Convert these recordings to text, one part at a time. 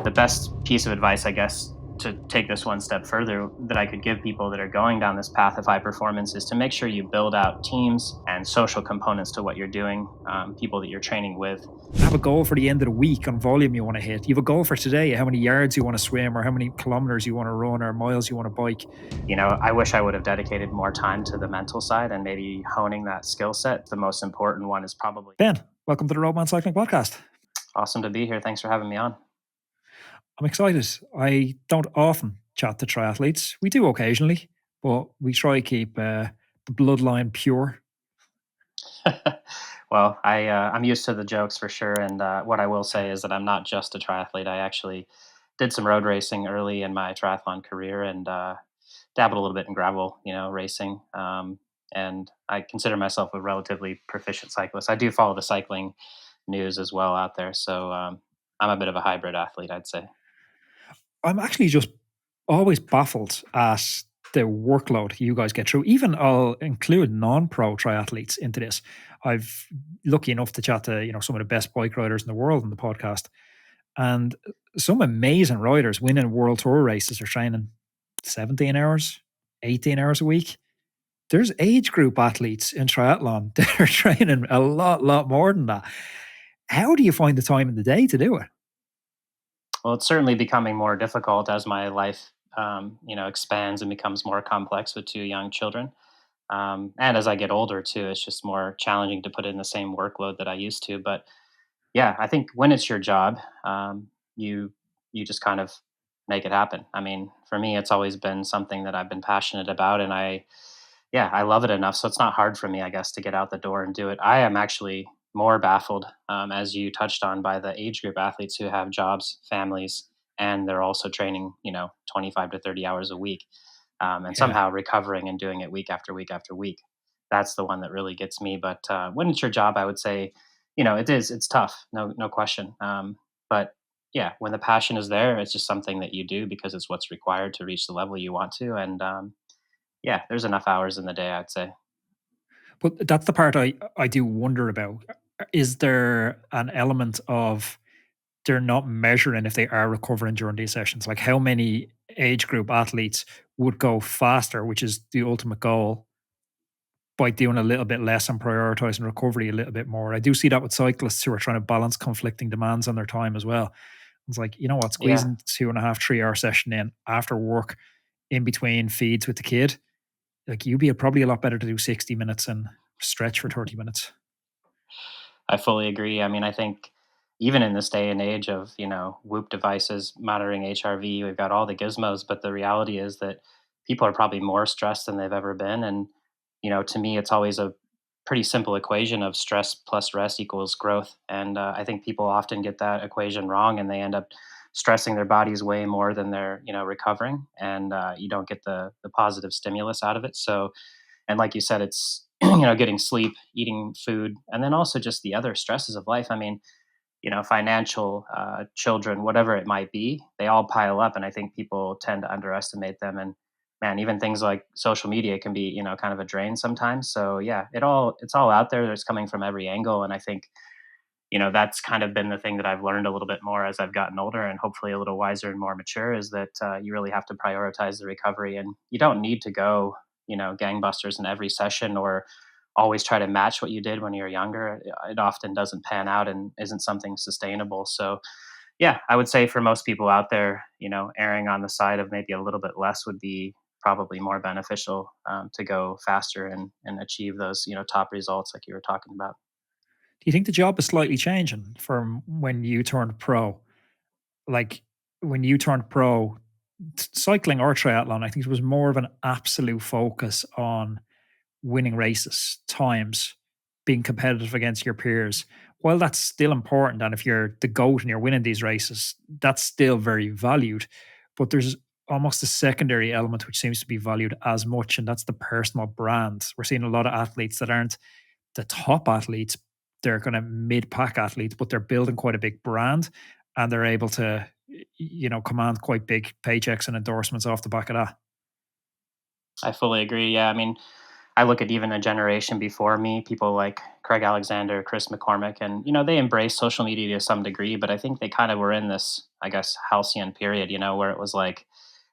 the best piece of advice, I guess, to take this one step further that I could give people that are going down this path of high performance is to make sure you build out teams and social components to what you're doing, people that you're training with. Have a goal for the end of the week on volume you want to hit. You have a goal for today, how many yards you want to swim, or how many kilometers you want to run, or miles you want to bike. I wish I would have dedicated more time to the mental side and maybe honing that skill set. The most important one is probably Ben, welcome to the Roadman Cycling Podcast. awesome to be here. Thanks for having me on. I'm excited. I don't often chat to triathletes. We do occasionally, but we try to keep the bloodline pure. Well, I'm used to the jokes for sure, and what I will say is that I'm not just a triathlete. I actually did some road racing early in my triathlon career, and dabbled a little bit in gravel, racing. And I consider myself a relatively proficient cyclist. I do follow the cycling news as well out there, so I'm a bit of a hybrid athlete, I'd say. I'm actually just always baffled at the workload you guys get through. Even I'll include non-pro triathletes into this. I've lucky enough to chat to some of the best bike riders in the world in the podcast, and some amazing riders winning world tour races are training 17 hours, 18 hours a week. There's age group athletes in triathlon that are training a lot more than that. How do you find the time in the day to do it? Well, it's certainly becoming more difficult as my life, expands and becomes more complex with two young children. And as I get older too, it's just more challenging to put in the same workload that I used to. But yeah, I think when it's your job, you you just kind of make it happen. I mean, for me, it's always been something that I've been passionate about, and I love it enough. So it's not hard for me, I guess, to get out the door and do it. I am actually more baffled, as you touched on, by the age group athletes who have jobs, families, and they're also training, 25 to 30 hours a week, and Yeah. somehow recovering and doing it week after week after week. That's the one that really gets me. But when it's your job, I would say, it's tough, no question. But yeah, when the passion is there, it's just something that you do because it's what's required to reach the level you want to. And yeah, there's enough hours in the day, I'd say. But that's the part I do wonder about. Is there an element of they're not measuring if they are recovering during these sessions? Like how many age group athletes would go faster, which is the ultimate goal, by doing a little bit less and prioritizing recovery a little bit more. I do see that with cyclists who are trying to balance conflicting demands on their time as well. It's like, you know what, Yeah, squeezing 2.5, 3 hour session in after work in between feeds with the kid, like you'd be probably a lot better to do 60 minutes and stretch for 30 minutes. I fully agree. I mean, I think even in this day and age of, Whoop devices monitoring HRV, we've got all the gizmos, but the reality is that people are probably more stressed than they've ever been. And, to me, it's always a pretty simple equation of stress plus rest equals growth. And I think people often get that equation wrong and they end up stressing their bodies way more than they're, recovering. And you don't get the positive stimulus out of it. So, and like you said, it's getting sleep, eating food, and then also just the other stresses of life. I mean, financial, children, whatever it might be, they all pile up, and I think people tend to underestimate them. And man, even things like social media can be, kind of a drain sometimes. So yeah, it's all out there. It's coming from every angle, and I think that's kind of been the thing that I've learned a little bit more as I've gotten older and hopefully a little wiser and more mature, is that you really have to prioritize the recovery, and you don't need to go, gangbusters in every session or always try to match what you did when you were younger. It often doesn't pan out and isn't something sustainable. So yeah, I would say for most people out there, erring on the side of maybe a little bit less would be probably more beneficial, to go faster and achieve those, top results like you were talking about. Do you think the job is slightly changing from when you turned pro? Like when you turned pro, cycling or triathlon, I think it was more of an absolute focus on winning races, times, being competitive against your peers. While that's still important, and if you're the GOAT and you're winning these races, that's still very valued. But there's almost a secondary element which seems to be valued as much, and that's the personal brand. We're seeing a lot of athletes that aren't the top athletes, they're kind of mid pack athletes, but they're building quite a big brand and they're able to, command quite big paychecks and endorsements off the back of that. I fully agree. Yeah, I mean, I look at even a generation before me, people like Craig Alexander, Chris McCormick, and they embrace social media to some degree, but I think they kind of were in this, I guess, halcyon period, where it was like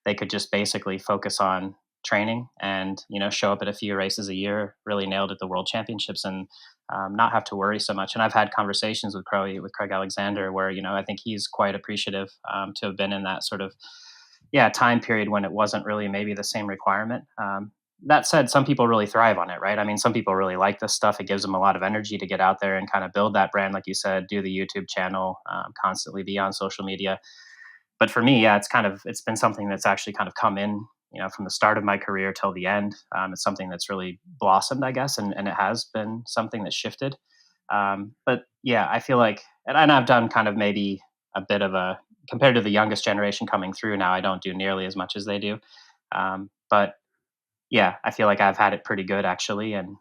they could just basically focus on training and show up at a few races a year, really nailed at the World Championships, and not have to worry so much. And I've had conversations with Craig Alexander where I think he's quite appreciative to have been in that sort of time period when it wasn't really maybe the same requirement. That said, some people really thrive on it, right? I mean, some people really like this stuff. It gives them a lot of energy to get out there and kind of build that brand, like you said, do the YouTube channel, constantly be on social media. But for me, yeah, it's been something that's actually kind of come in, from the start of my career till the end. It's something that's really blossomed, I guess, and it has been something that shifted. But yeah, I feel like, and I've done kind of maybe a bit of a compared to the youngest generation coming through now. I don't do nearly as much as they do. But yeah, I feel like I've had it pretty good actually, and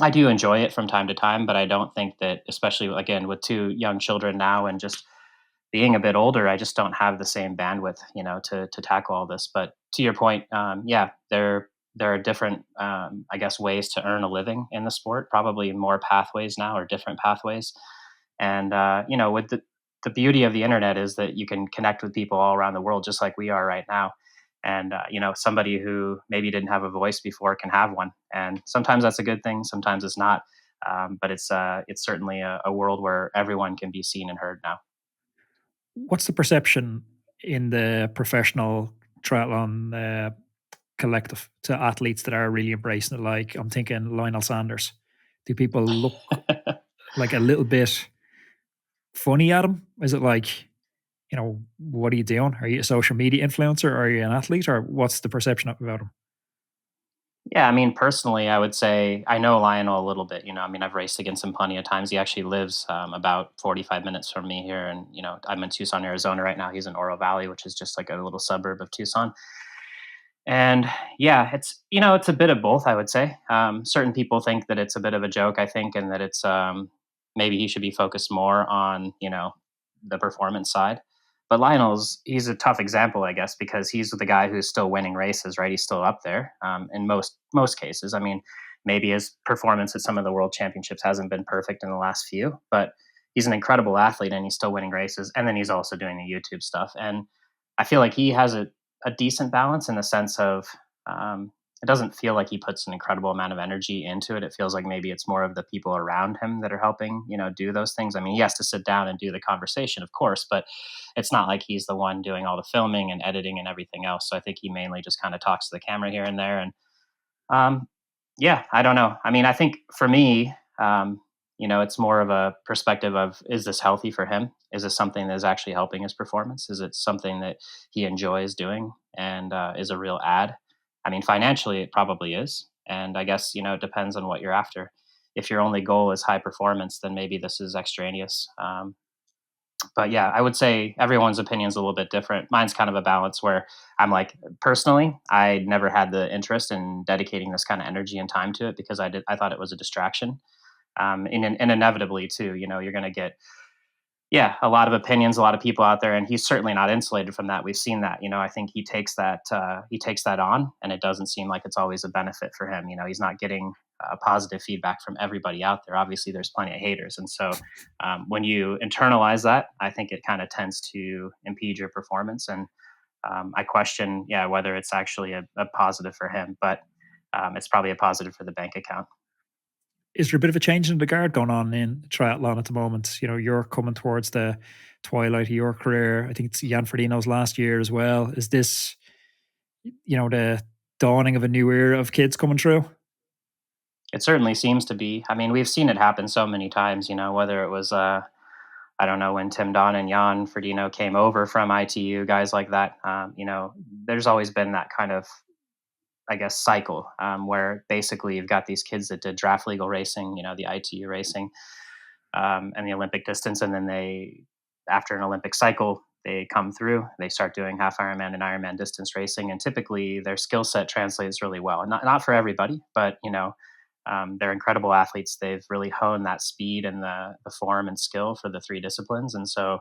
I do enjoy it from time to time. But I don't think that, especially again with two young children now, and just being a bit older, I just don't have the same bandwidth, to tackle all this. But to your point, yeah, there are different, I guess, ways to earn a living in the sport. Probably more pathways now, or different pathways. And with the beauty of the internet is that you can connect with people all around the world, just like we are right now. And somebody who maybe didn't have a voice before can have one, and sometimes that's a good thing. Sometimes it's not. But it's certainly a world where everyone can be seen and heard now. What's the perception in the professional triathlon collective to athletes that are really embracing it? Like, I'm thinking Lionel Sanders. Do people look like a little bit funny at him? Is it like, what are you doing? Are you a social media influencer? Or are you an athlete? Or what's the perception about him? Yeah, I mean, personally, I would say I know Lionel a little bit. I mean, I've raced against him plenty of times. He actually lives about 45 minutes from me here, and I'm in Tucson, Arizona right now. He's in Oro Valley, which is just like a little suburb of Tucson. And yeah, it's a bit of both, I would say. Certain people think that it's a bit of a joke, I think, and that it's maybe he should be focused more on the performance side. But he's a tough example, I guess, because he's the guy who's still winning races, right? He's still up there in most cases. I mean, maybe his performance at some of the world championships hasn't been perfect in the last few, but he's an incredible athlete and he's still winning races. And then he's also doing the YouTube stuff. And I feel like he has a decent balance in the sense of it doesn't feel like he puts an incredible amount of energy into it. It feels like maybe it's more of the people around him that are helping, do those things. I mean, he has to sit down and do the conversation, of course, but it's not like he's the one doing all the filming and editing and everything else. So I think he mainly just kind of talks to the camera here and there. And um, yeah, I don't know. I mean, I think for me, it's more of a perspective of, is this healthy for him? Is this something that is actually helping his performance? Is it something that he enjoys doing and is a real ad? I mean, financially, it probably is. And I guess, it depends on what you're after. If your only goal is high performance, then maybe this is extraneous. But yeah, I would say everyone's opinion is a little bit different. Mine's kind of a balance where I'm like, personally, I never had the interest in dedicating this kind of energy and time to it because I thought it was a distraction. And inevitably too, you're going to get a lot of opinions, a lot of people out there, and he's certainly not insulated from that. We've seen that. I think he takes that on, and it doesn't seem like it's always a benefit for him. He's not getting positive feedback from everybody out there. Obviously, there's plenty of haters, and so when you internalize that, I think it kind of tends to impede your performance. And I question, whether it's actually a positive for him, but it's probably a positive for the bank account. Is there a bit of a change in the guard going on in triathlon at the moment? You're coming towards the twilight of your career. I think it's Jan Frodeno's last year as well. Is this, the dawning of a new era of kids coming through? It certainly seems to be. I mean, we've seen it happen so many times, whether it was, I don't know, when Tim Don and Jan Frodeno came over from ITU, guys like that. There's always been that kind of, I guess, cycle where basically you've got these kids that did draft legal racing, the ITU racing, and the Olympic distance. And then after an Olympic cycle, they come through, they start doing half Ironman and Ironman distance racing. And typically their skill set translates really well. And not for everybody, but, they're incredible athletes. They've really honed that speed and the form and skill for the three disciplines. And so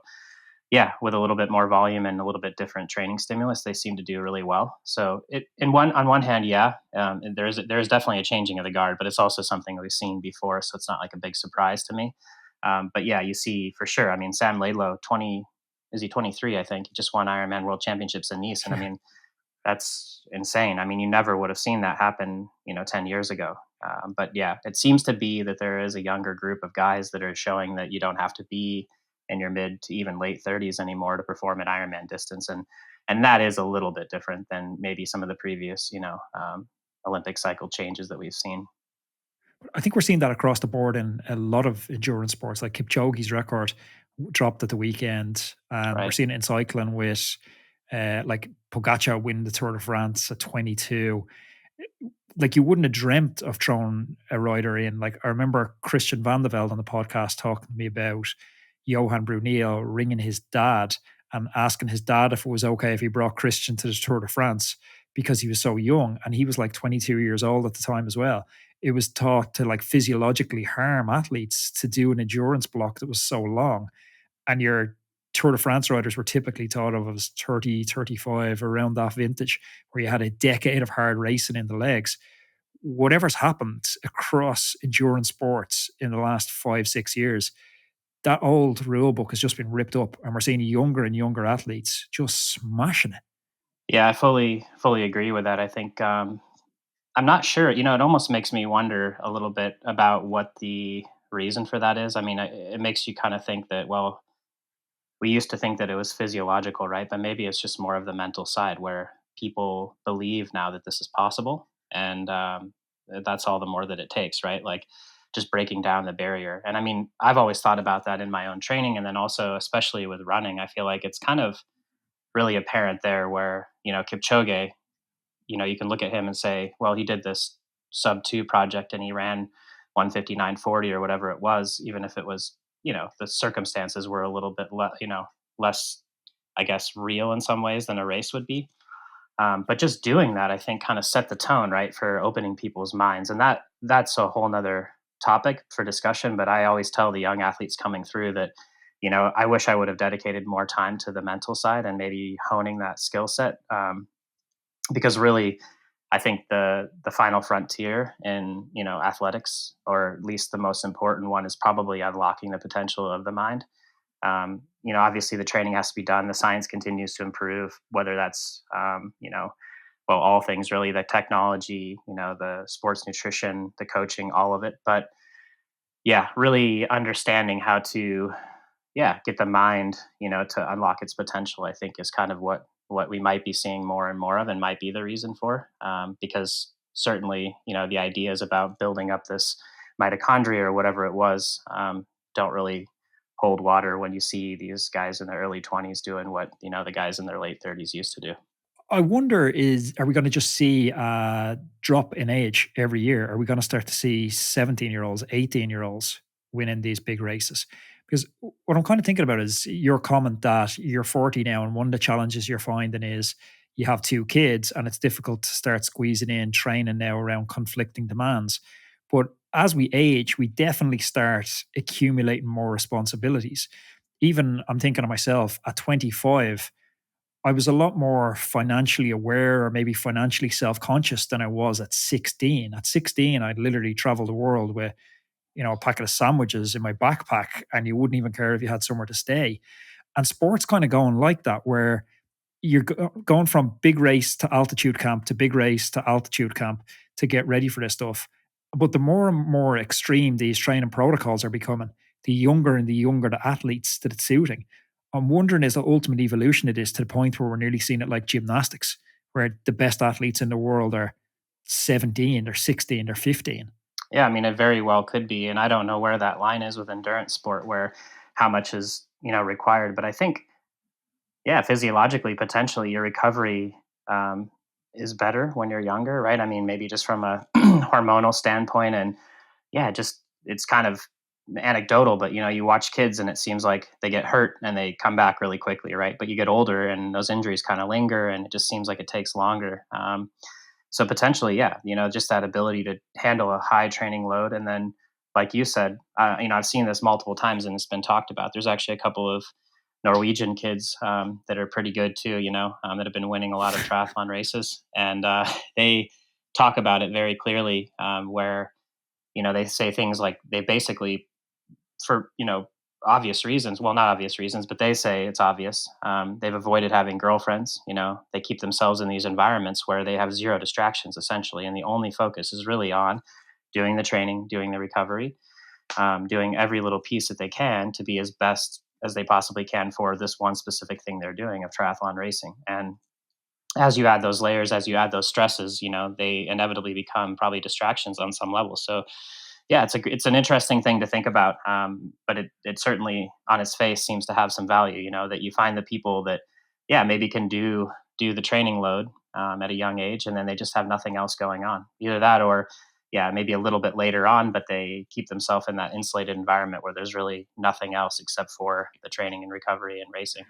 yeah, with a little bit more volume and a little bit different training stimulus, they seem to do really well. So it in one on one hand, yeah, and there's definitely a changing of the guard, but it's also something we've seen before, so it's not like a big surprise to me. But yeah, you see for sure. I mean, Sam Laidlow, 20, is he 23? I think he just won Ironman World Championships in Nice, and I Yeah. mean that's insane. I mean, you never would have seen that happen, 10 years ago. But yeah, it seems to be that there is a younger group of guys that are showing that you don't have to be in your mid to even late 30s anymore to perform an Ironman distance, and that is a little bit different than maybe some of the previous, Olympic cycle changes that we've seen. I think we're seeing that across the board in a lot of endurance sports. Like Kipchoge's record dropped at the weekend, and we're Right? seeing it in cycling with like Pogacar winning the Tour de France at 22. Like you wouldn't have dreamt of throwing a rider in. Like I remember Christian Van der Velde on the podcast talking to me about Johan Brunel ringing his dad and asking his dad if it was okay if he brought Christian to the Tour de France because he was so young, and he was like 22 years old at the time as well. It was thought to like physiologically harm athletes to do an endurance block that was so long, and your Tour de France riders were typically thought of as 30, 35, around that vintage, where you had a decade of hard racing in the legs. Whatever's happened across endurance sports in the last 5, 6 years, that old rule book has just been ripped up, and we're seeing younger and younger athletes just smashing it. Yeah, I fully agree with that. I think I'm not sure. It almost makes me wonder a little bit about what the reason for that is. I mean, it makes you kind of think that, well, we used to think that it was physiological, right? But maybe it's just more of the mental side where people believe now that this is possible, and that's all the more that it takes, right? Like just breaking down the barrier. And I mean, I've always thought about that in my own training, and then also, especially with running, I feel like it's kind of really apparent there, where Kipchoge, you can look at him and say, well, he did this sub two project and he ran 1:59:40 or whatever it was, even if it was, the circumstances were a little bit less, I guess, real in some ways than a race would be. But just doing that, I think, kind of set the tone, right, for opening people's minds, and that's a whole nother topic for discussion. But I always tell the young athletes coming through that, I wish I would have dedicated more time to the mental side and maybe honing that skill set. Because really, I think the final frontier in athletics, or at least the most important one, is probably unlocking the potential of the mind. Obviously the training has to be done. The science continues to improve, whether that's well, all things really, the technology, the sports nutrition, the coaching, all of it. But yeah, really understanding how to, yeah, get the mind, to unlock its potential, I think is kind of what we might be seeing more and more of, and might be the reason for. Because certainly, the ideas about building up this mitochondria or whatever it was, don't really hold water when you see these guys in their early 20s doing what the guys in their late 30s used to do. I wonder, is are we going to just see a drop in age every year? Are we going to start to see 17-year-olds, 18-year-olds winning these big races? Because what I'm kind of thinking about is your comment that you're 40 now, and one of the challenges you're finding is you have two kids, and it's difficult to start squeezing in training now around conflicting demands. But as we age, we definitely start accumulating more responsibilities. Even I'm thinking of myself at 25, I was a lot more financially aware, or maybe financially self-conscious, than I was at 16. At 16, I'd literally travel the world with, a packet of sandwiches in my backpack, and you wouldn't even care if you had somewhere to stay. And sports kind of going like that, where you're going from big race to altitude camp to big race to altitude camp to get ready for this stuff. But the more and more extreme these training protocols are becoming, the younger and the younger the athletes that it's suiting. I'm wondering, is the ultimate evolution of this to the point where we're nearly seeing it like gymnastics, where the best athletes in the world are 17 or 16 or 15. Yeah, I mean, it very well could be, and I don't know where that line is with endurance sport, where how much is required. But I think, yeah, physiologically, potentially, your recovery is better when you're younger, right? I mean, maybe just from a hormonal standpoint, and yeah, just it's kind of anecdotal, but you watch kids and it seems like they get hurt and they come back really quickly, right? But you get older and those injuries kind of linger, and it just seems like it takes longer. So potentially, yeah, just that ability to handle a high training load, and then, like you said, I've seen this multiple times and it's been talked about. There's actually a couple of Norwegian kids that are pretty good too, that have been winning a lot of triathlon races. And they talk about it very clearly, where, they say things like they basically, for, obvious reasons, well, not obvious reasons, but they say it's obvious. They've avoided having girlfriends. They keep themselves in these environments where they have zero distractions essentially. And the only focus is really on doing the training, doing the recovery, doing every little piece that they can to be as best as they possibly can for this one specific thing they're doing of triathlon racing. And as you add those layers, as you add those stresses, they inevitably become probably distractions on some level. So yeah, it's an interesting thing to think about, but it certainly on its face seems to have some value. That you find the people that, yeah, maybe can do the training load at a young age, and then they just have nothing else going on. Either that, or yeah, maybe a little bit later on, but they keep themselves in that insulated environment where there's really nothing else except for the training and recovery and racing.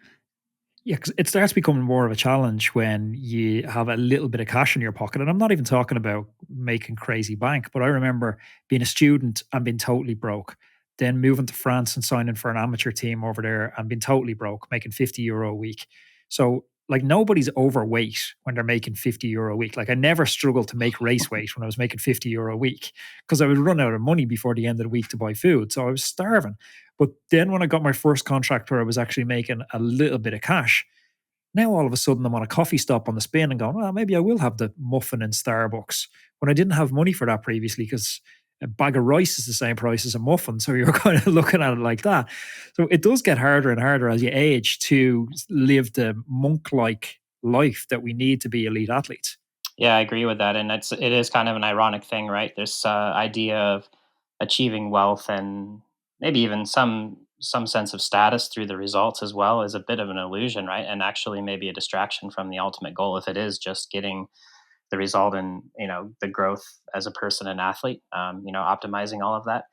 Yeah, because it starts becoming more of a challenge when you have a little bit of cash in your pocket. And I'm not even talking about making crazy bank, but I remember being a student and being totally broke. Then moving to France and signing for an amateur team over there and being totally broke, making €50 a week. So, like, nobody's overweight when they're making €50 a week. Like, I never struggled to make race weight when I was making €50 a week because I would run out of money before the end of the week to buy food. So I was starving. But then when I got my first contract where I was actually making a little bit of cash, now all of a sudden I'm on a coffee stop on the spin and going, well, maybe I will have the muffin in Starbucks when I didn't have money for that previously because a bag of rice is the same price as a muffin. So you're kind of looking at it like that. So it does get harder and harder as you age to live the monk like life that we need to be elite athletes. Yeah, I agree with that, and it is kind of an ironic thing, right? This idea of achieving wealth and maybe even some sense of status through the results as well is a bit of an illusion, right? And actually, maybe a distraction from the ultimate goal if it is just getting the result and the growth as a person and athlete. Optimizing all of that.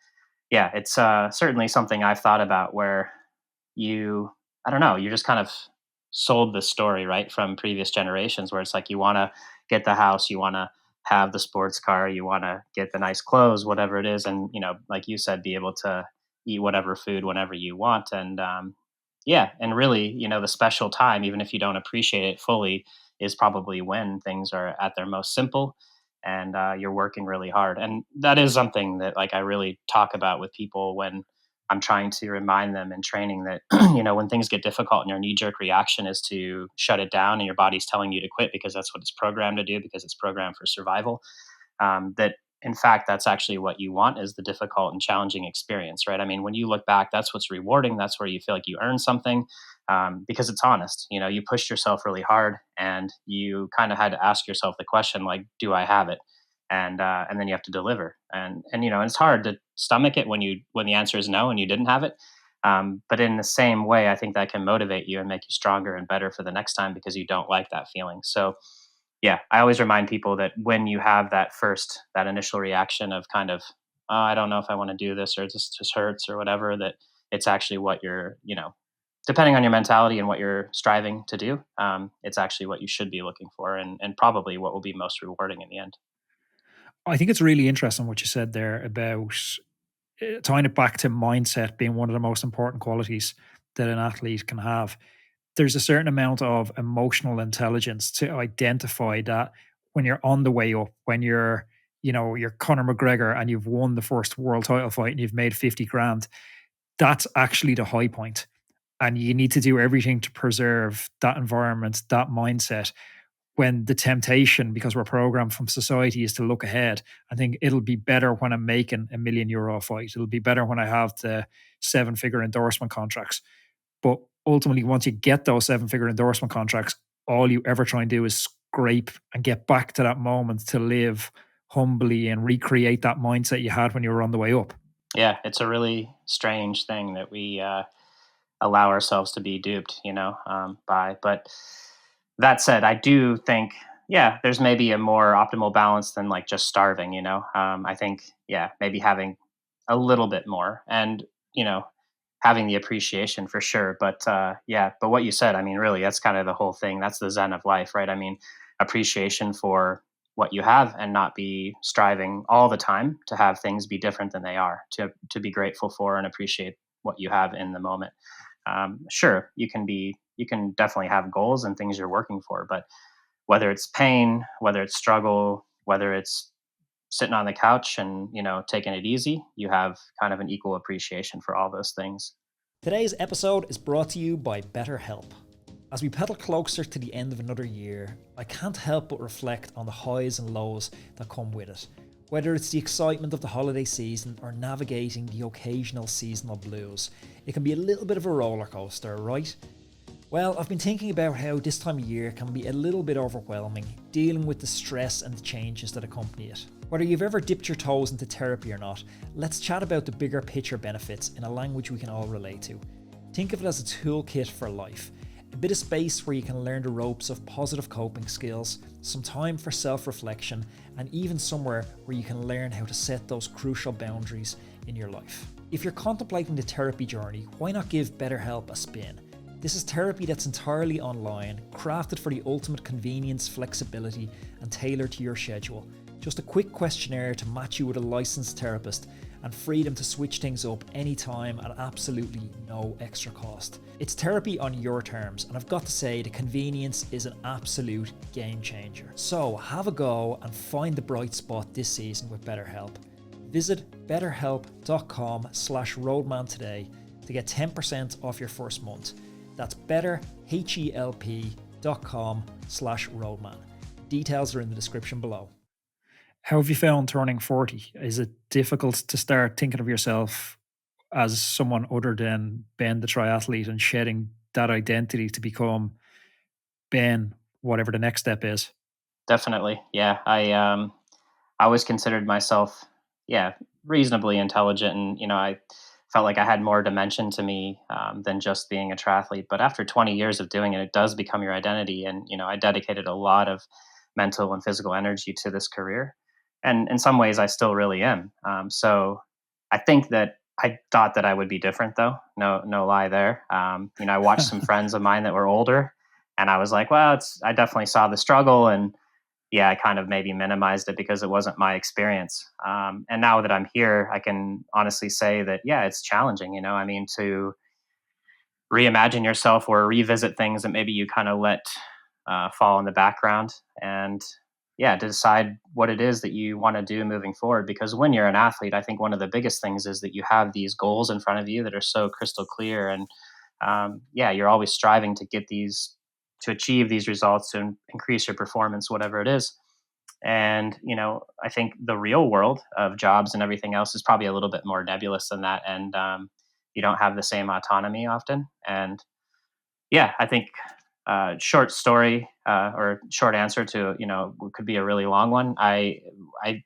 Yeah, it's certainly something I've thought about where you I don't know, you just kind of sold the story, right, from previous generations where it's like you wanna get the house, you wanna have the sports car, you wanna get the nice clothes, whatever it is, and, like you said, be able to eat whatever food whenever you want, and, yeah, and really, the special time, even if you don't appreciate it fully, is probably when things are at their most simple and, you're working really hard, and that is something that, like, I really talk about with people when I'm trying to remind them in training that, when things get difficult and your knee jerk reaction is to shut it down and your body's telling you to quit because that's what it's programmed to do because it's programmed for survival. That in fact, that's actually what you want is the difficult and challenging experience, right? I mean, when you look back, that's what's rewarding. That's where you feel like you earn something because it's honest. You pushed yourself really hard and you kind of had to ask yourself the question, like, do I have it? And then you have to deliver and it's hard to stomach it when the answer is no and you didn't have it, but in the same way I think that can motivate you and make you stronger and better for the next time because you don't like that feeling. So yeah, I always remind people that when you have that initial reaction of kind of, oh, I don't know if I want to do this or this just hurts or whatever, that it's actually what you're, depending on your mentality and what you're striving to do, it's actually what you should be looking for and probably what will be most rewarding in the end. I think it's really interesting what you said there about tying it back to mindset being one of the most important qualities that an athlete can have. There's a certain amount of emotional intelligence to identify that when you're on the way up, when you're Conor McGregor and you've won the first world title fight and you've made 50 grand, that's actually the high point. And you need to do everything to preserve that environment, that mindset when the temptation, because we're programmed from society, is to look ahead. I think it'll be better when I'm making €1 million fight. It'll be better when I have the seven-figure endorsement contracts. But ultimately, once you get those seven-figure endorsement contracts, all you ever try and do is scrape and get back to that moment to live humbly and recreate that mindset you had when you were on the way up. Yeah, it's a really strange thing that we allow ourselves to be duped, by. But that said, I do think, yeah, there's maybe a more optimal balance than like just starving. I think, yeah, maybe having a little bit more and having the appreciation for sure. But yeah, but what you said, I mean, really, that's kind of the whole thing. That's the zen of life, right? I mean, appreciation for what you have and not be striving all the time to have things be different than they are to be grateful for and appreciate what you have in the moment. Sure, you can definitely have goals and things you're working for, but whether it's pain, whether it's struggle, whether it's sitting on the couch and taking it easy, you have kind of an equal appreciation for all those things. Today's episode is brought to you by BetterHelp. As we pedal closer to the end of another year, I can't help but reflect on the highs and lows that come with it. Whether it's the excitement of the holiday season or navigating the occasional seasonal blues, it can be a little bit of a roller coaster, right? Well, I've been thinking about how this time of year can be a little bit overwhelming, dealing with the stress and the changes that accompany it. Whether you've ever dipped your toes into therapy or not, let's chat about the bigger picture benefits in a language we can all relate to. Think of it as a toolkit for life. A bit of space where you can learn the ropes of positive coping skills, some time for self-reflection, and even somewhere where you can learn how to set those crucial boundaries in your life. If you're contemplating the therapy journey, why not give BetterHelp a spin? This is therapy that's entirely online, crafted for the ultimate convenience, flexibility, and tailored to your schedule. Just a quick questionnaire to match you with a licensed therapist and freedom to switch things up anytime at absolutely no extra cost. It's therapy on your terms, and I've got to say the convenience is an absolute game changer. So have a go and find the bright spot this season with BetterHelp. Visit betterhelp.com/roadman today to get 10% off your first month. That's betterhelp.com/roadman. Details are in the description below. How have you found turning 40? Is it difficult to start thinking of yourself as someone other than Ben the triathlete and shedding that identity to become Ben, whatever the next step is? Definitely, yeah. I always considered myself, yeah, reasonably intelligent, and I felt like I had more dimension to me than just being a triathlete. But after 20 years of doing it, it does become your identity, and I dedicated a lot of mental and physical energy to this career, and in some ways, I still really am. So I think that I thought that I would be different, though. No, no lie there. I watched some friends of mine that were older, and I was like, well, I definitely saw the struggle, and yeah, I kind of maybe minimized it because it wasn't my experience. And now that I'm here, I can honestly say that, yeah, it's challenging. I mean, to reimagine yourself or revisit things that maybe you kind of let fall in the background, and yeah, to decide what it is that you want to do moving forward. Because when you're an athlete, I think one of the biggest things is that you have these goals in front of you that are so crystal clear, and yeah, you're always striving to get these, to achieve these results, to increase your performance, whatever it is. And I think the real world of jobs and everything else is probably a little bit more nebulous than that, and you don't have the same autonomy often. And yeah, I think short story, or short answer to what could be a really long one. I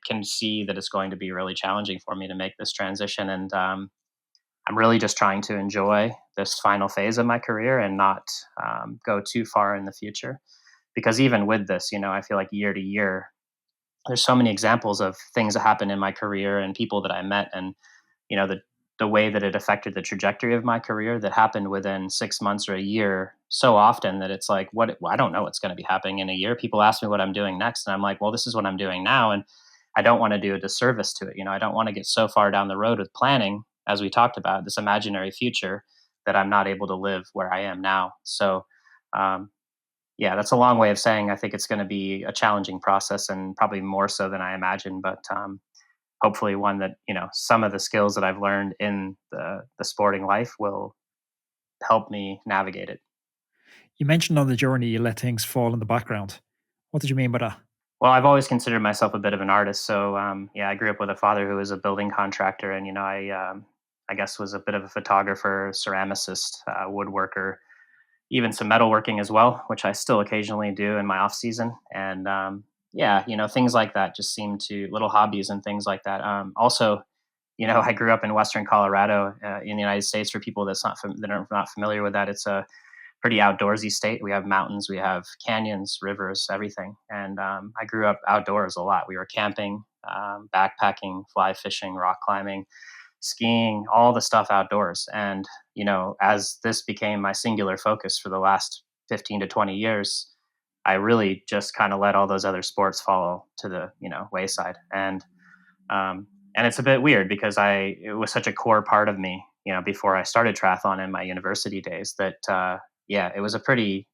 can see that it's going to be really challenging for me to make this transition, and I'm really just trying to enjoy this final phase of my career and not go too far in the future. Because even with this, I feel like year to year, there's so many examples of things that happened in my career and people that I met, and the way that it affected the trajectory of my career that happened within 6 months or a year so often that it's like, I don't know what's going to be happening in a year. People ask me what I'm doing next, and I'm like, well, this is what I'm doing now, and I don't want to do a disservice to it. I don't want to get so far down the road with planning, as we talked about, this imaginary future, that I'm not able to live where I am now. So um, yeah, that's a long way of saying I think it's going to be a challenging process, and probably more so than I imagined. But hopefully, one that some of the skills that I've learned in the sporting life will help me navigate it. You mentioned on the journey you let things fall in the background. What did you mean by that? Well, I've always considered myself a bit of an artist. So yeah, I grew up with a father who was a building contractor, and I guess was a bit of a photographer, ceramicist, woodworker, even some metalworking as well, which I still occasionally do in my off season. And yeah, things like that just seem to, little hobbies and things like that. Also, I grew up in Western Colorado, in the United States. For people that are not familiar with that, it's a pretty outdoorsy state. We have mountains, we have canyons, rivers, everything. And I grew up outdoors a lot. We were camping, backpacking, fly fishing, rock climbing, skiing, all the stuff outdoors. And, as this became my singular focus for the last 15 to 20 years, I really just kind of let all those other sports fall to the, wayside. Um, and it's a bit weird because it was such a core part of me. before I started triathlon in my university days. That yeah, it was a pretty,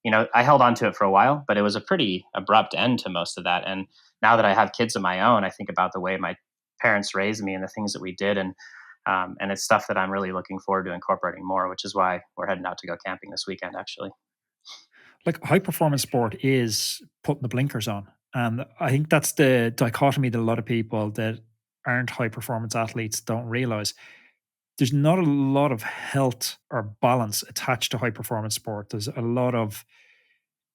I held on to it for a while, but it was a pretty abrupt end to most of that. And now that I have kids of my own, I think about the way my parents raised me and the things that we did, and it's stuff that I'm really looking forward to incorporating more, which is why we're heading out to go camping this weekend, actually. Like high performance sport is putting the blinkers on. And I think that's the dichotomy that a lot of people that aren't high performance athletes don't realize. There's not a lot of health or balance attached to high performance sport. There's a lot of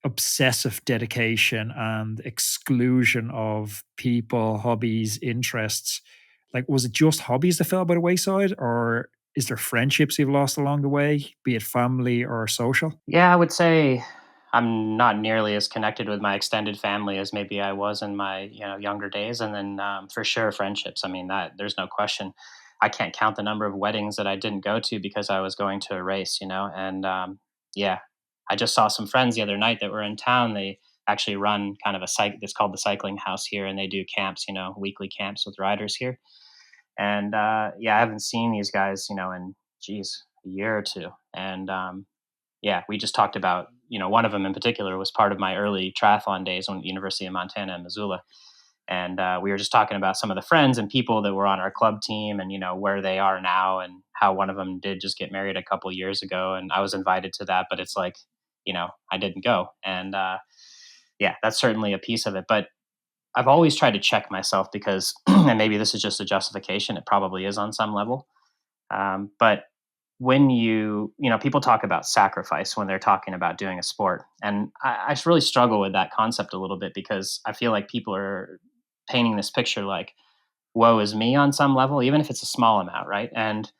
obsessive dedication and exclusion of people, hobbies, interests. Like, was it just hobbies that fell by the wayside, or is there friendships you've lost along the way, be it family or social? Yeah, I would say I'm not nearly as connected with my extended family as maybe I was in my younger days, and then for sure friendships. I mean that there's no question. I can't count the number of weddings that I didn't go to because I was going to a race, and yeah, I just saw some friends the other night that were in town. They actually run kind of a site that's called the Cycling House here, and they do camps, weekly camps with riders here. And yeah, I haven't seen these guys, in geez, a year or two, and yeah, we just talked about, one of them in particular was part of my early triathlon days on the University of Montana in Missoula. And we were just talking about some of the friends and people that were on our club team and, where they are now and how one of them did just get married a couple years ago. And I was invited to that, but it's like, I didn't go. And yeah, that's certainly a piece of it. But I've always tried to check myself because, and maybe this is just a justification, it probably is on some level. But when people talk about sacrifice when they're talking about doing a sport. And I really struggle with that concept a little bit because I feel like people are painting this picture like, woe is me on some level, even if it's a small amount, right? And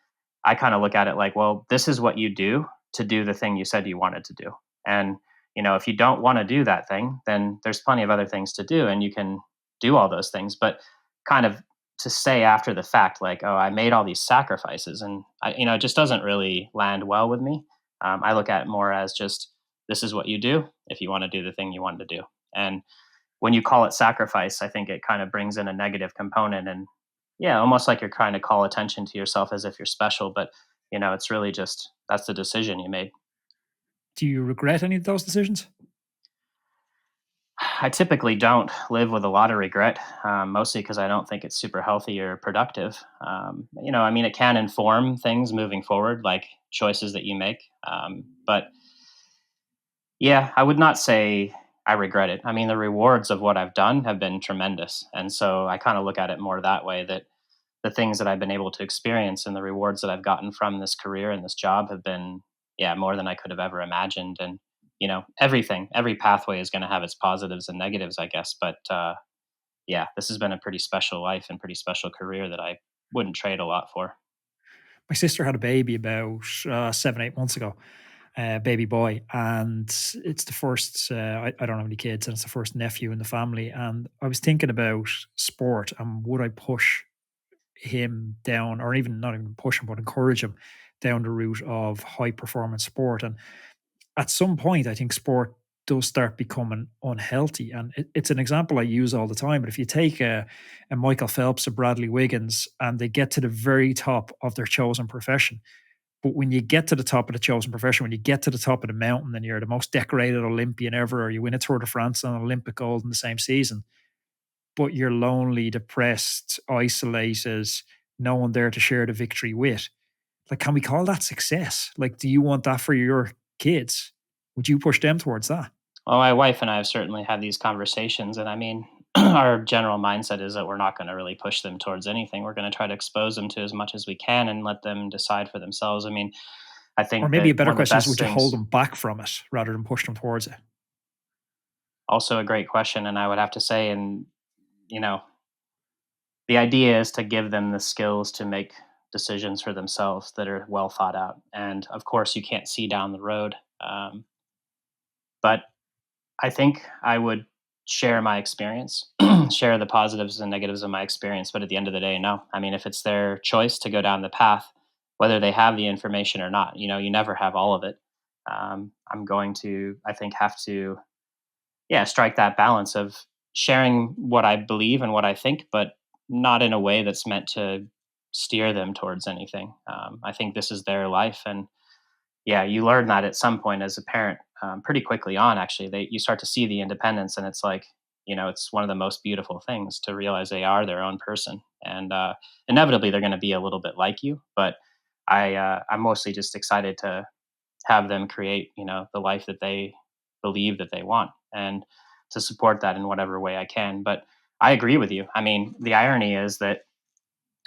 I kind of look at it like, well, this is what you do to do the thing you said you wanted to do. And, if you don't want to do that thing, then there's plenty of other things to do and you can do all those things. But kind of to say after the fact, like, oh, I made all these sacrifices and it just doesn't really land well with me. I look at it more as just, this is what you do if you want to do the thing you want to do. And when you call it sacrifice, I think it kind of brings in a negative component and yeah, almost like you're trying to call attention to yourself as if you're special, but it's really just that's the decision you made. Do you regret any of those decisions? I typically don't live with a lot of regret, mostly because I don't think it's super healthy or productive. I mean, it can inform things moving forward, like choices that you make. But yeah, I would not say I regret it. I mean, the rewards of what I've done have been tremendous. And so I kind of look at it more that way that the things that I've been able to experience and the rewards that I've gotten from this career and this job have been, yeah, more than I could have ever imagined. And, every pathway is going to have its positives and negatives, I guess. But yeah, this has been a pretty special life and pretty special career that I wouldn't trade a lot for. My sister had a baby about 7, 8 months ago, baby boy, and it's the first. I don't have any kids, and it's the first nephew in the family. And I was thinking about sport and would I push him down, or even not even push him, but encourage him down the route of high performance sport. And at some point, I think sport does start becoming unhealthy. And it's an example I use all the time. But if you take a Michael Phelps or Bradley Wiggins and they get to the very top of their chosen profession, but when you get to the top of the chosen profession, when you get to the top of the mountain and you're the most decorated Olympian ever, or you win a Tour de France and an Olympic gold in the same season, but you're lonely, depressed, isolated, no one there to share the victory with. Like, can we call that success? Like, do you want that for your kids? Would you push them towards that? Well, my wife and I have certainly had these conversations. And I mean, our general mindset is that we're not going to really push them towards anything. We're going to try to expose them to as much as we can and let them decide for themselves. I mean, I Or think maybe that a better one of the question is, best would you hold things, them back from it rather than push them towards it? also a great question. And I would have to say, and, you know, the idea is to give them the skills to make decisions for themselves that are well thought out. And of course, you can't see down the road. But I think I would share my experience, share the positives and negatives of my experience. But at the end of the day, no. I mean, if it's their choice to go down the path, whether they have the information or not, you never have all of it. I'm going to, I think, have to, yeah, strike that balance of sharing what I believe and what I think, but not in a way that's meant to steer them towards anything. I think this is their life, and yeah, you learn that at some point as a parent, pretty quickly on. Actually, you start to see the independence, and it's like, it's one of the most beautiful things to realize they are their own person, and inevitably they're going to be a little bit like you. But I'm mostly just excited to have them create, the life that they believe that they want, and to support that in whatever way I can. But I agree with you. I mean, the irony is that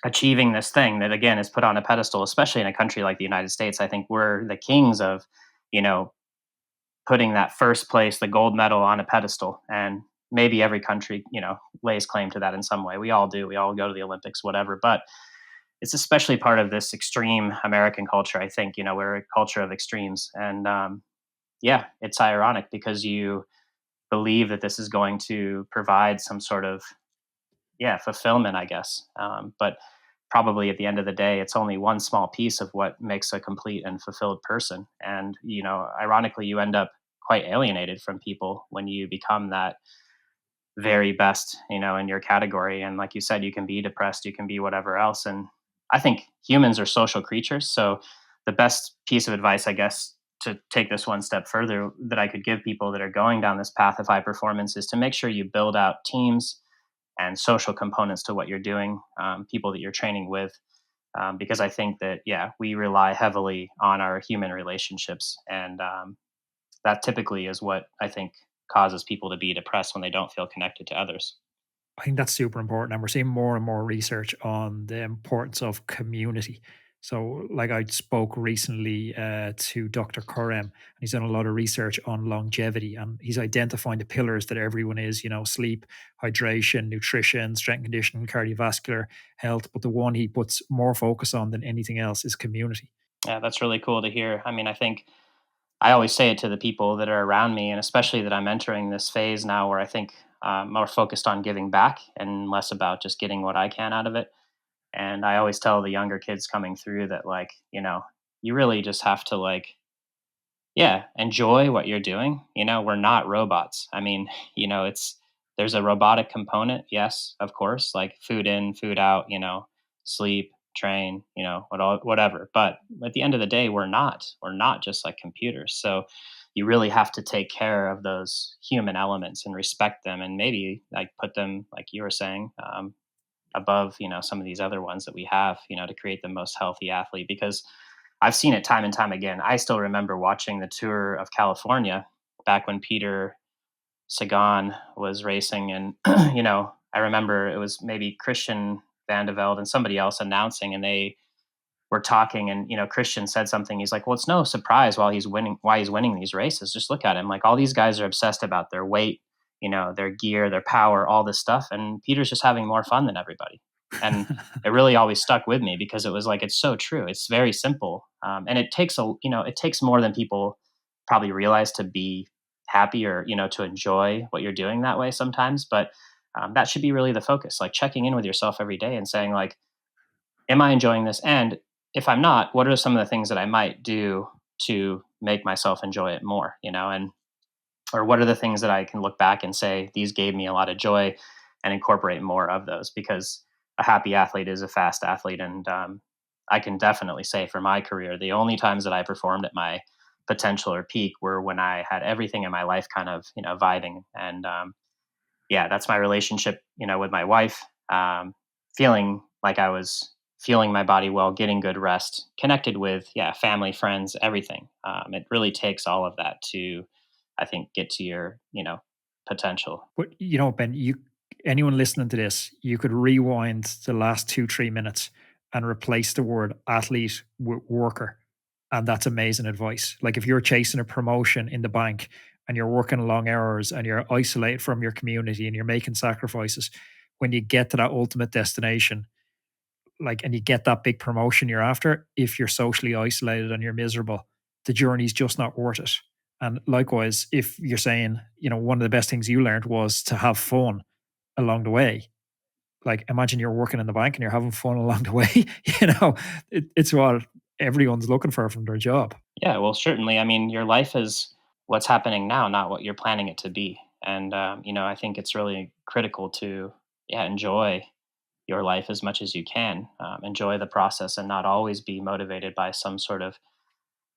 achieving this thing that again is put on a pedestal, especially in a country like the United States, I think we're the kings of, you know, putting that first place, the gold medal on a pedestal. And maybe every country, lays claim to that in some way. We all do. We all go to the Olympics, whatever. But it's especially part of this extreme American culture. I think, we're a culture of extremes. And yeah, it's ironic because you believe that this is going to provide some sort of, yeah, fulfillment, I guess. But probably at the end of the day, it's only one small piece of what makes a complete and fulfilled person. And, ironically, you end up quite alienated from people when you become that very best, in your category. And like you said, you can be depressed, you can be whatever else. And I think humans are social creatures. So the best piece of advice, I guess, to take this one step further that I could give people that are going down this path of high performance is to make sure you build out teams and social components to what you're doing, people that you're training with, because I think that, yeah, we rely heavily on our human relationships, and that typically is what I think causes people to be depressed when they don't feel connected to others. I think that's super important, and we're seeing more and more research on the importance of community. So, like I spoke recently to Dr. Kurem, and he's done a lot of research on longevity, and he's identifying the pillars that everyone is, sleep, hydration, nutrition, strength and conditioning, cardiovascular health. But the one he puts more focus on than anything else is community. Yeah, that's really cool to hear. I mean, I think I always say it to the people that are around me, and especially that I'm entering this phase now where I think more focused on giving back and less about just getting what I can out of it. And I always tell the younger kids coming through that, like, you really just have to, like, yeah, enjoy what you're doing. We're not robots. I mean, there's a robotic component, yes, of course, like food in, food out, sleep, train, whatever. But at the end of the day, we're not just like computers. So you really have to take care of those human elements and respect them, and maybe like put them, like you were saying, above, some of these other ones that we have, to create the most healthy athlete. Because I've seen it time and time again. I still remember watching the Tour of California back when Peter Sagan was racing, and I remember it was maybe Christian Van de Velde and somebody else announcing, and they were talking, and Christian said something. He's like, "Well, it's no surprise why he's winning these races. Just look at him. Like, all these guys are obsessed about their weight, their gear, their power, all this stuff, and Peter's just having more fun than everybody." And it really always stuck with me because it was like, it's so true. It's very simple, and it takes more than people probably realize to be happy, or to enjoy what you're doing that way sometimes. But that should be really the focus, like checking in with yourself every day and saying, like, am I enjoying this? And if I'm not, what are some of the things that I might do to make myself enjoy it more? And or what are the things that I can look back and say, these gave me a lot of joy, and incorporate more of those, because a happy athlete is a fast athlete. And I can definitely say for my career, the only times that I performed at my potential or peak were when I had everything in my life kind of, vibing. And yeah, that's my relationship, with my wife. Feeling like I was feeling my body well, getting good rest, connected with, yeah, family, friends, everything. It really takes all of that to, I think, get to your, potential. But Ben, anyone listening to this, you could rewind the last 2, 3 minutes and replace the word athlete with worker. And that's amazing advice. Like if you're chasing a promotion in the bank and you're working long hours and you're isolated from your community and you're making sacrifices, when you get to that ultimate destination, like and you get that big promotion you're after, if you're socially isolated and you're miserable, the journey's just not worth it. And likewise, if you're saying, one of the best things you learned was to have fun along the way, like imagine you're working in the bank and you're having fun along the way, it's what everyone's looking for from their job. Yeah, well, certainly. I mean, your life is what's happening now, not what you're planning it to be. And I think it's really critical to, yeah, enjoy your life as much as you can. Enjoy the process and not always be motivated by some sort of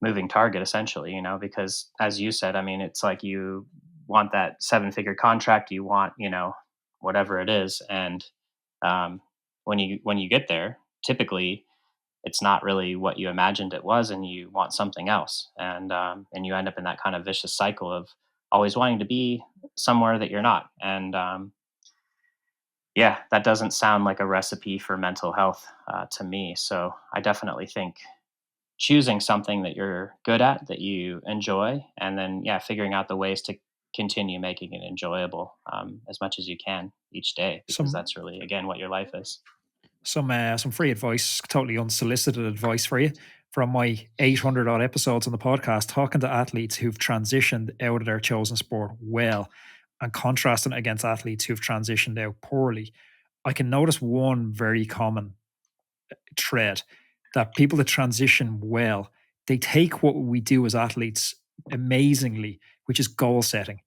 moving target, essentially, because as you said, I mean, it's like you want that seven-figure contract, you want, whatever it is. And um, when you get there, typically it's not really what you imagined it was, and you want something else, and you end up in that kind of vicious cycle of always wanting to be somewhere that you're not. And yeah, that doesn't sound like a recipe for mental health to me. So I definitely think choosing something that you're good at, that you enjoy, and then yeah, figuring out the ways to continue making it enjoyable as much as you can each day, because Some that's really again what your life is. some free advice, totally unsolicited advice for you from my 800 odd episodes on the podcast, talking to athletes who've transitioned out of their chosen sport well and contrasting it against athletes who've transitioned out poorly. I can notice one very common thread that people that transition well, they take what we do as athletes amazingly, which is goal setting,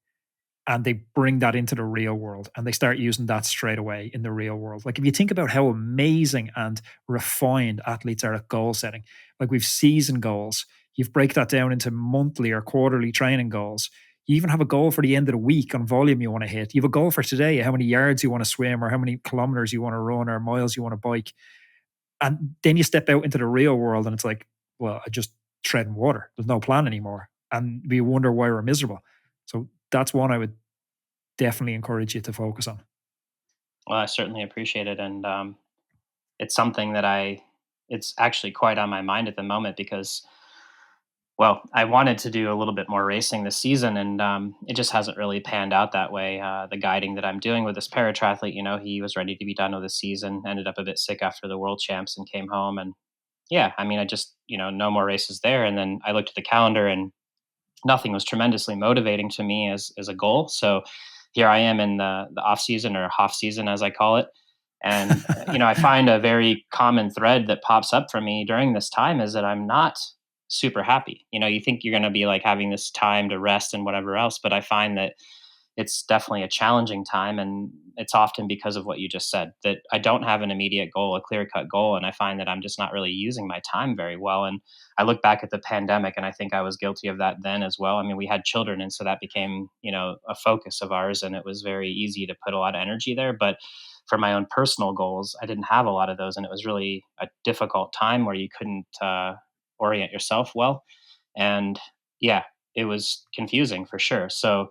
and they bring that into the real world and they start using that straight away in the real world. Like if you think about how amazing and refined athletes are at goal setting, like we've season goals, you break that down into monthly or quarterly training goals. You even have a goal for the end of the week on volume you want to hit. You have a goal for today, how many yards you want to swim or how many kilometers you want to run or miles you want to bike. And then you step out into the real world and it's like, well, I just tread in water. There's no plan anymore. And we wonder why we're miserable. So that's one I would definitely encourage you to focus on. Well, I certainly appreciate it, and it's something that it's actually quite on my mind at the moment because, well, I wanted to do a little bit more racing this season, and it just hasn't really panned out that way. The guiding that I'm doing with this paratriathlete, he was ready to be done with the season, ended up a bit sick after the world champs and came home. And yeah, I mean, I just, no more races there. And then I looked at the calendar and nothing was tremendously motivating to me as a goal. So here I am in the off season, or half season as I call it. And I find a very common thread that pops up for me during this time is that I'm not super happy. You think you're going to be like having this time to rest and whatever else, but I find that it's definitely a challenging time, and it's often because of what you just said, that I don't have an immediate goal, a clear cut goal, and I find that I'm just not really using my time very well. And I look back at the pandemic, and I think I was guilty of that then as well. I mean, we had children, and so that became a focus of ours, and it was very easy to put a lot of energy there. But for my own personal goals, I didn't have a lot of those, and it was really a difficult time where you couldn't orient yourself well. And yeah, it was confusing for sure. So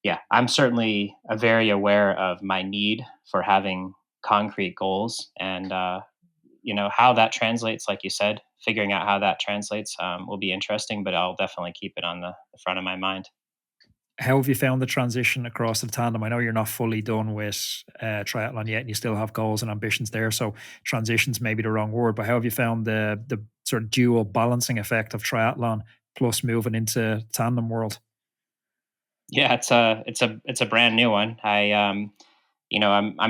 yeah, I'm certainly very aware of my need for having concrete goals, and how that translates. Like you said, figuring out how that translates will be interesting, but I'll definitely keep it on the front of my mind. How have you found the transition across the tandem? I know you're not fully done with triathlon yet, and you still have goals and ambitions there. So transitions may be the wrong word, but how have you found the sort of dual balancing effect of triathlon plus moving into tandem world? Yeah, it's a brand new one. I'm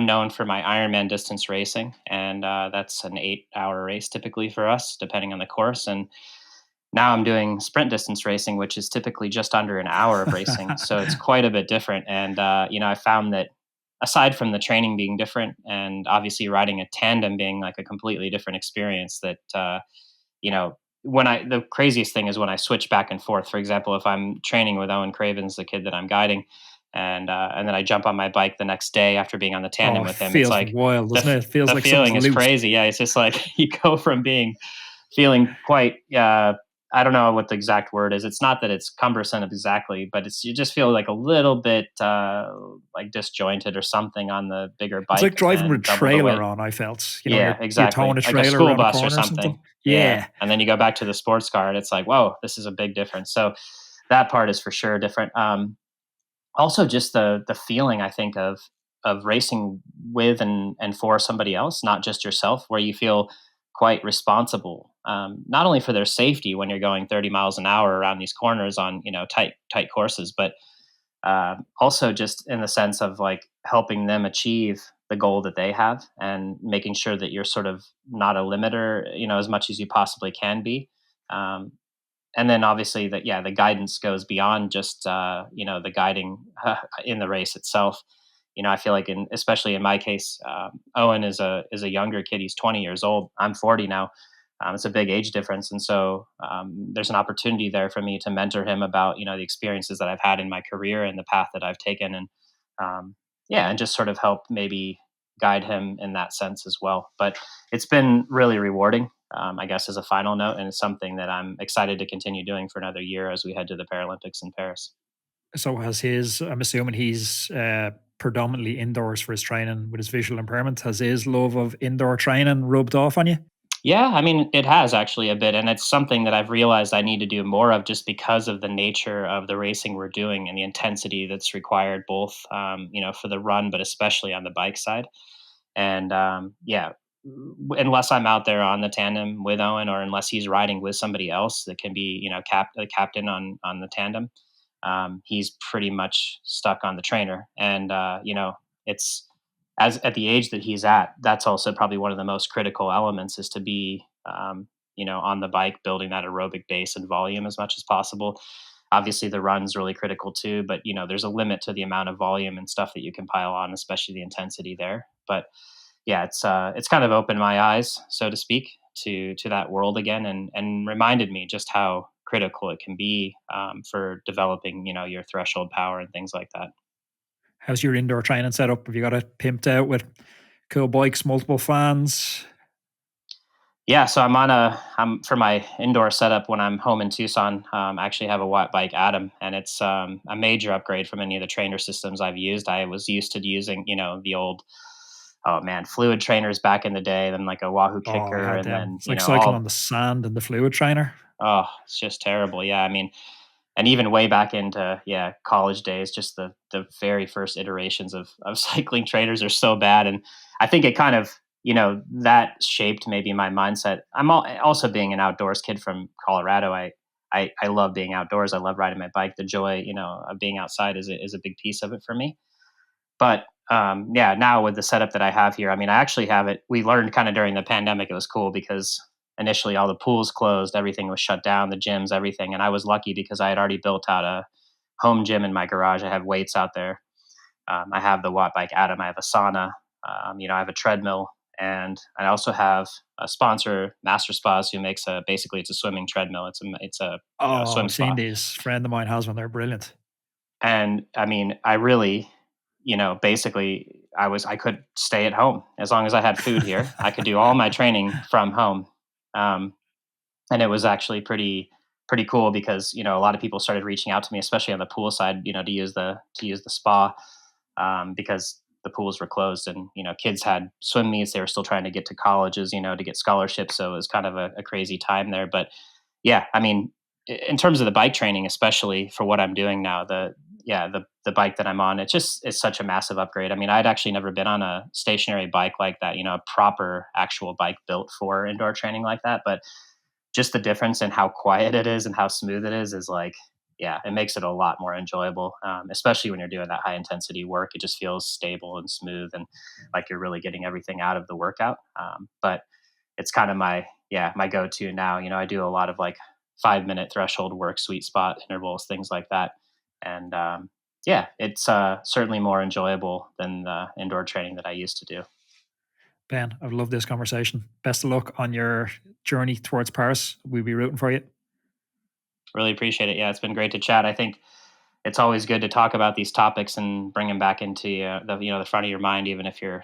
known for my Ironman distance racing, and that's an 8 hour race typically for us, depending on the course. And now I'm doing sprint distance racing, which is typically just under an hour of racing. So it's quite a bit different. And, I found that aside from the training being different, and obviously riding a tandem being like a completely different experience, that, you know, the craziest thing is when I switch back and forth. For example, if I'm training with Owen Cravens, the kid that I'm guiding, and then I jump on my bike the next day after being on the Oh, tandem it with him, it's feels like wild, doesn't it? It feels the like something's feeling is loose. crazy. Yeah, it's just like you go from being feeling quite I don't know what the exact word is. It's not that it's cumbersome exactly, but you just feel like a little bit like disjointed or something on the bigger It's like bike driving with a and double the trailer weight. on, I felt. Yeah, You're towing exactly. a Like a trailer school around a bus or corner or something. something. Yeah. Yeah. And then you go back to the sports car and it's like, whoa, this is a big difference. So that part is for sure different. Also just the feeling, I think, of racing with and for somebody else, not just yourself, where you feel quite responsible, not only for their safety when you're going 30 miles an hour around these corners on tight courses, but also just in the sense of like helping them achieve the goal that they have, and making sure that you're sort of not a limiter, as much as you possibly can be. um, and then obviously that, yeah, the guidance goes beyond just the guiding in the race itself. I feel like especially in my case, Owen is a younger kid. He's 20 years old. I'm 40 now. It's a big age difference, and so there's an opportunity there for me to mentor him about the experiences that I've had in my career and the path that I've taken, and um, yeah, and just sort of help maybe guide him in that sense as well. But it's been really rewarding, I guess, as a final note, and it's something that I'm excited to continue doing for another year as we head to the Paralympics in Paris. So has his, I'm assuming he's predominantly indoors for his training with his visual impairment. Has his love of indoor training rubbed off on you? Yeah, I mean, it has actually a bit, and it's something that I've realized I need to do more of just because of the nature of the racing we're doing and the intensity that's required, both for the run, but especially on the bike side. And yeah, unless I'm out there on the tandem with Owen, or unless he's riding with somebody else that can be, the captain on the tandem, he's pretty much stuck on the trainer. And it's as at the age that he's at, that's also probably one of the most critical elements is to be, on the bike, building that aerobic base and volume as much as possible. Obviously, the run's really critical too, but there's a limit to the amount of volume and stuff that you can pile on, especially the intensity there. But yeah, it's kind of opened my eyes, so to speak, to that world again, and reminded me just how critical it can be for developing, your threshold power and things like that. How's your indoor training set up? Have you got it pimped out with cool bikes, multiple fans? Yeah, so I'm for my indoor setup when I'm home in Tucson. I actually have a watt bike Atom, and it's a major upgrade from any of the trainer systems I've used. I was used to using, the old, oh man, fluid trainers back in the day, then like a Wahoo Oh, I Kicker, had and them. then It's like cycling on all. the sand and the fluid trainer. Oh, it's just terrible. Yeah, I mean, and even way back into, yeah, college days, just the very first iterations of cycling trainers are so bad, and I think it kind of that shaped maybe my mindset. Also being an outdoors kid from Colorado. I love being outdoors. I love riding my bike. The joy of being outside is a big piece of it for me. But yeah, now with the setup that I have here, I mean, I actually have it. We learned kind of during the pandemic. It was cool because initially all the pools closed, everything was shut down, the gyms, everything. And I was lucky because I had already built out a home gym in my garage. I have weights out there. I have the watt bike Atom. I have a sauna. I have a treadmill, and I also have a sponsor, Master Spas, who makes a basically it's a swimming treadmill. It's a Oh, swim I've seen spa. these. Friend of mine has one. They're brilliant. And I mean, I really, basically I could stay at home as long as I had food here. I could do all my training from home. Um, and it was actually pretty cool because, a lot of people started reaching out to me, especially on the pool side, to use the spa, because the pools were closed, and, kids had swim meets. They were still trying to get to colleges, to get scholarships. So it was kind of a crazy time there. But yeah, I mean, in terms of the bike training, especially for what I'm doing now, the bike that I'm on, it's such a massive upgrade. I mean, I'd actually never been on a stationary bike like that, a proper actual bike built for indoor training like that. But just the difference in how quiet it is and how smooth it is like, yeah, it makes it a lot more enjoyable, especially when you're doing that high intensity work. It just feels stable and smooth, and like you're really getting everything out of the workout. But it's kind of my go-to now. I do a lot of like 5-minute threshold work, sweet spot intervals, things like that. And yeah, it's certainly more enjoyable than the indoor training that I used to do. Ben, I've loved this conversation. Best of luck on your journey towards Paris. We'll be rooting for you. Really appreciate it. Yeah, it's been great to chat. I think it's always good to talk about these topics and bring them back into the front of your mind, even if you're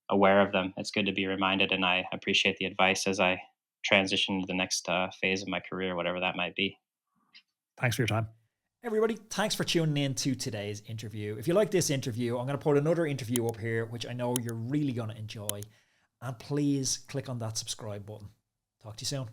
aware of them. It's good to be reminded, and I appreciate the advice as I transition to the next phase of my career, whatever that might be. Thanks for your time. Everybody, thanks for tuning in to today's interview. If you like this interview, I'm going to put another interview up here, which I know you're really going to enjoy. And please click on that subscribe button. Talk to you soon.